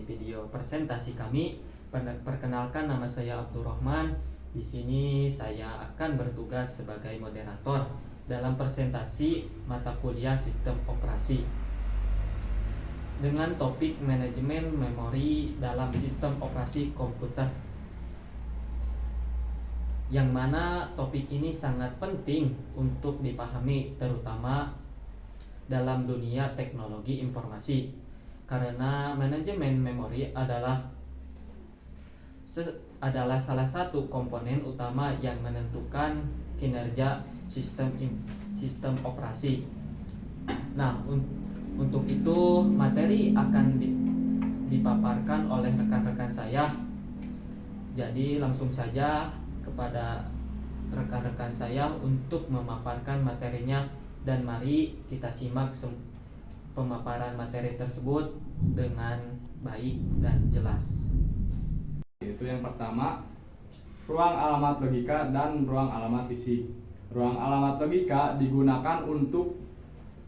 video presentasi kami. Perkenalkan, nama saya Abdurrahman. Di sini saya akan bertugas sebagai moderator dalam presentasi mata kuliah Sistem Operasi dengan topik manajemen memori dalam sistem operasi komputer, yang mana topik ini sangat penting untuk dipahami terutama dalam dunia teknologi informasi, karena manajemen memori adalah salah satu komponen utama yang menentukan kinerja sistem operasi. Nah, untuk itu materi akan dipaparkan oleh rekan-rekan saya. Jadi langsung saja kepada rekan-rekan saya untuk memaparkan materinya, dan mari kita simak pemaparan materi tersebut dengan baik dan jelas. Itu yang pertama, ruang alamat logika dan ruang alamat fisik. Ruang alamat logika digunakan untuk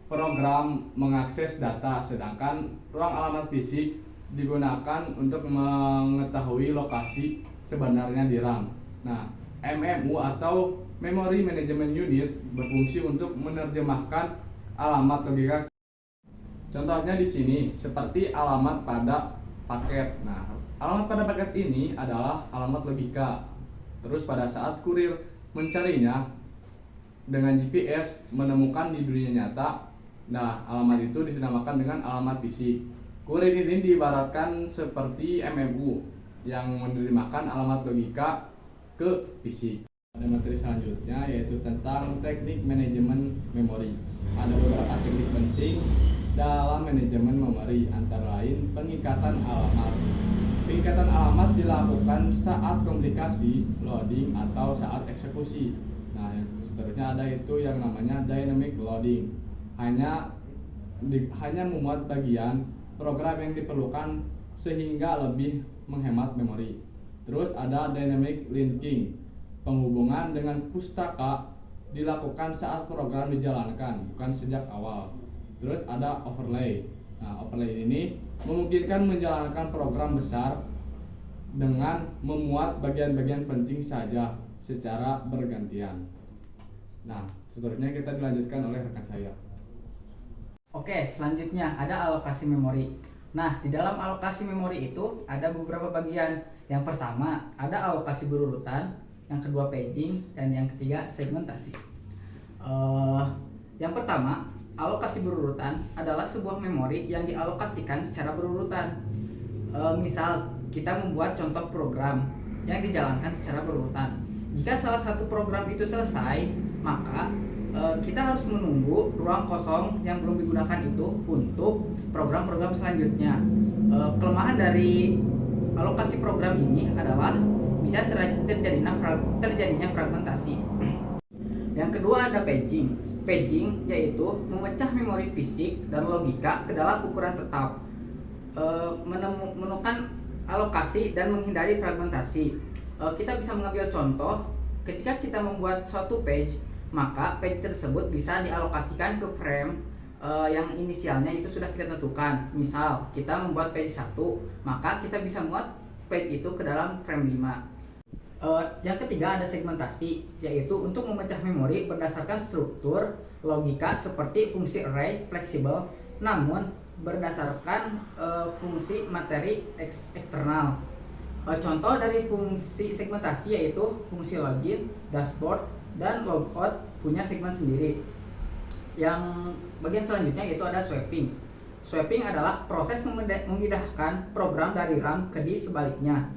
program mengakses data, sedangkan ruang alamat fisik digunakan untuk mengetahui lokasi sebenarnya di RAM. Nah, MMU atau Memory Management Unit berfungsi untuk menerjemahkan alamat logika. Contohnya di sini seperti alamat pada paket. Nah, alamat pada paket ini adalah alamat logika. Terus pada saat kurir mencarinya dengan GPS menemukan di dunia nyata, nah alamat itu dinamakan dengan alamat fisik. Kurir ini diibaratkan seperti MMU yang menerjemahkan alamat logika ke fisik. Ada materi selanjutnya yaitu tentang teknik manajemen memori. Ada beberapa teknik penting dalam manajemen memori, antara lain pengikatan alamat. Pengikatan alamat dilakukan saat komunikasi, loading, atau saat eksekusi. Nah, seterusnya ada itu yang namanya dynamic loading. Hanya memuat bagian program yang diperlukan sehingga lebih menghemat memori. Terus ada dynamic linking. Penghubungan dengan pustaka dilakukan saat program dijalankan, bukan sejak awal. Terus ada overlay. Nah, overlay ini memungkinkan menjalankan program besar dengan memuat bagian-bagian penting saja secara bergantian. Nah, seterusnya kita dilanjutkan oleh rekan saya. Oke, selanjutnya ada alokasi memori. Nah, di dalam alokasi memori itu ada beberapa bagian. Yang pertama ada alokasi berurutan, yang kedua paging, dan yang ketiga segmentasi. Yang pertama, alokasi berurutan adalah sebuah memori yang dialokasikan secara berurutan. Misal kita membuat contoh program yang dijalankan secara berurutan. Jika salah satu program itu selesai, maka kita harus menunggu ruang kosong yang belum digunakan itu untuk program-program selanjutnya. Kelemahan dari alokasi program ini adalah bisa terjadinya fragmentasi. Yang kedua ada paging. Paging yaitu memecah memori fisik dan logika ke dalam ukuran tetap, menemukan alokasi dan menghindari fragmentasi. Kita bisa mengambil contoh, ketika kita membuat suatu page, maka page tersebut bisa dialokasikan ke frame yang inisialnya itu sudah kita tentukan. Misal kita membuat page 1, maka kita bisa membuat page itu ke dalam frame 5. Yang ketiga ada segmentasi, yaitu untuk memecah memori berdasarkan struktur logika seperti fungsi array fleksibel, namun berdasarkan fungsi materi eksternal. Contoh dari fungsi segmentasi yaitu fungsi login, dashboard, dan logout punya segmen sendiri. Yang bagian selanjutnya yaitu ada swapping. Swapping adalah proses memindahkan program dari RAM ke disk sebaliknya.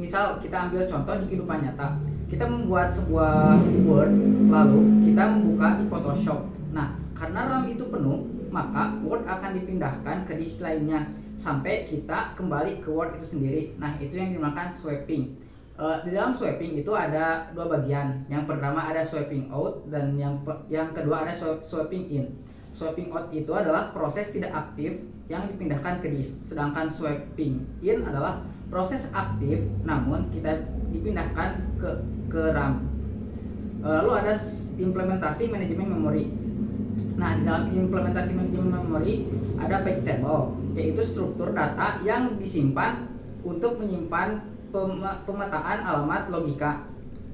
Misal kita ambil contoh di kehidupan nyata. Kita membuat sebuah Word, lalu kita membuka di Photoshop. Nah, karena RAM itu penuh, maka Word akan dipindahkan ke disk lainnya sampai kita kembali ke Word itu sendiri. Nah, itu yang dinamakan swapping. Di dalam swapping itu ada dua bagian. Yang pertama ada swapping out, dan yang kedua ada swapping in. Swapping out itu adalah proses tidak aktif yang dipindahkan ke disk, sedangkan swapping in adalah proses aktif namun kita dipindahkan ke RAM. Lalu ada implementasi manajemen memori. Nah, di dalam implementasi manajemen memori ada page table, yaitu struktur data yang disimpan untuk menyimpan pemetaan alamat logika.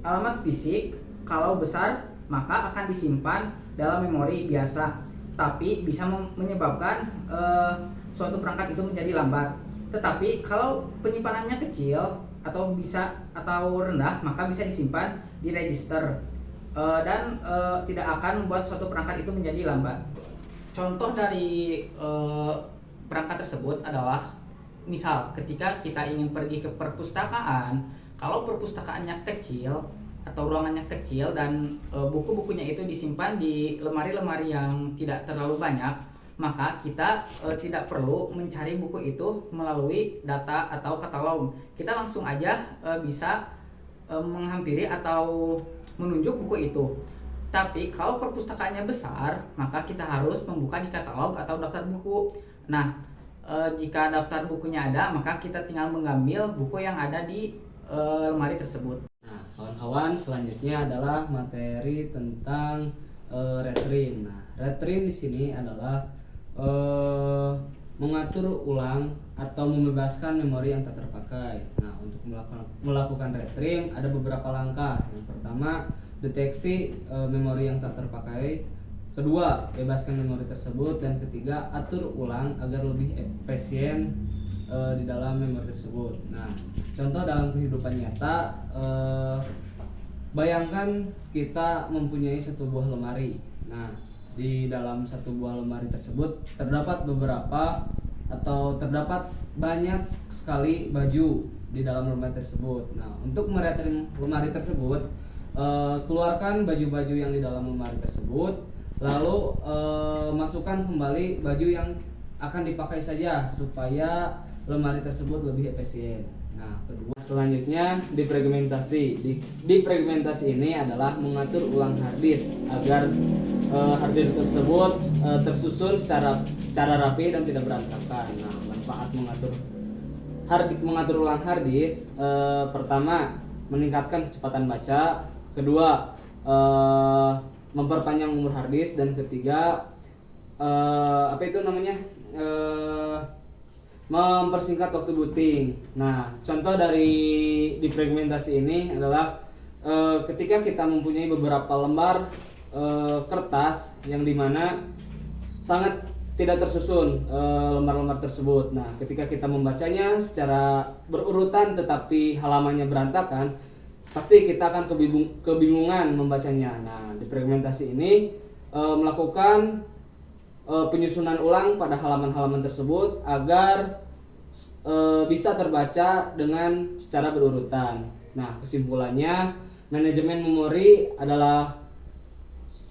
Alamat fisik kalau besar maka akan disimpan dalam memori biasa, tapi bisa menyebabkan suatu perangkat itu menjadi lambat. Tetapi kalau penyimpanannya kecil atau rendah, maka bisa disimpan di register dan tidak akan membuat suatu perangkat itu menjadi lambat. Contoh dari perangkat tersebut adalah misal ketika kita ingin pergi ke perpustakaan, kalau perpustakaannya kecil atau ruangannya kecil dan buku-bukunya itu disimpan di lemari-lemari yang tidak terlalu banyak, maka kita tidak perlu mencari buku itu melalui data atau katalog. Kita langsung aja bisa menghampiri atau menunjuk buku itu. Tapi kalau perpustakaannya besar, maka kita harus membuka di katalog atau daftar buku. Nah, jika daftar bukunya ada, maka kita tinggal mengambil buku yang ada di lemari tersebut. Nah, kawan-kawan, selanjutnya adalah materi tentang retrieve. Nah, retrieve di sini adalah mengatur ulang atau membebaskan memori yang tak terpakai. Nah, untuk melakukan retrieve ada beberapa langkah. Yang pertama, deteksi memori yang tak terpakai. Kedua, bebaskan memori tersebut. Dan ketiga, atur ulang agar lebih efisien di dalam memori tersebut. Nah, contoh dalam kehidupan nyata, bayangkan kita mempunyai satu buah lemari. Nah, di dalam satu buah lemari tersebut terdapat banyak sekali baju di dalam lemari tersebut. Nah, untuk meretrieve lemari tersebut, keluarkan baju-baju yang di dalam lemari tersebut, lalu masukkan kembali baju yang akan dipakai saja supaya lemari tersebut lebih efisien. Nah, kedua, selanjutnya defragmentasi. Defragmentasi ini adalah mengatur ulang harddisk agar harddisk tersebut tersusun secara rapi dan tidak berantakan. Nah, manfaat mengatur ulang harddisk, pertama, meningkatkan kecepatan baca. Kedua, memperpanjang umur harddisk. Dan ketiga, mempersingkat waktu booting. Nah, contoh dari defragmentasi ini adalah ketika kita mempunyai beberapa lembar kertas yang dimana sangat tidak tersusun lembar-lembar tersebut. Nah, ketika kita membacanya secara berurutan tetapi halamannya berantakan, pasti kita akan kebingungan membacanya. Nah, defragmentasi ini melakukan penyusunan ulang pada halaman-halaman tersebut agar bisa terbaca dengan secara berurutan. Nah, kesimpulannya, manajemen memori adalah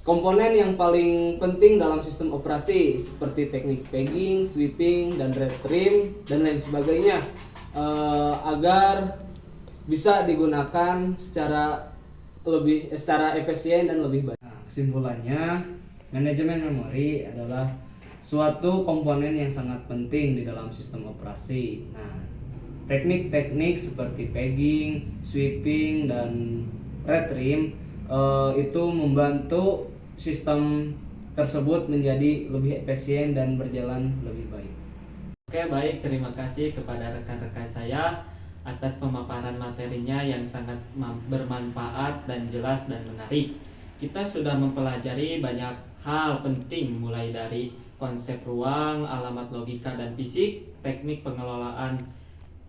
komponen yang paling penting dalam sistem operasi seperti teknik pegging, sweeping, dan retrieve dan lain sebagainya agar bisa digunakan secara efisien dan lebih baik. Nah, kesimpulannya, manajemen memori adalah suatu komponen yang sangat penting di dalam sistem operasi. Nah, teknik-teknik seperti pegging, sweeping, dan retrieve itu membantu sistem tersebut menjadi lebih efisien dan berjalan lebih baik. Oke, baik, terima kasih kepada rekan-rekan saya atas pemaparan materinya yang sangat bermanfaat dan jelas dan menarik. Kita sudah mempelajari banyak hal penting, mulai dari konsep ruang, alamat logika dan fisik, teknik pengelolaan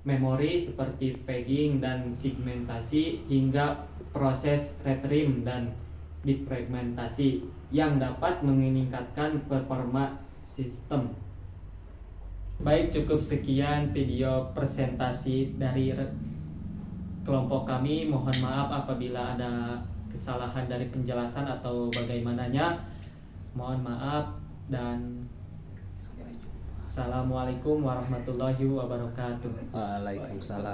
memori seperti pegging dan segmentasi, hingga proses retrieve dan defragmentasi yang dapat meningkatkan performa sistem. Baik, cukup sekian video presentasi dari kelompok kami. Mohon maaf apabila ada kesalahan dari penjelasan atau bagaimananya. Mohon maaf dan Assalamualaikum warahmatullahi wabarakatuh. Waalaikumsalam.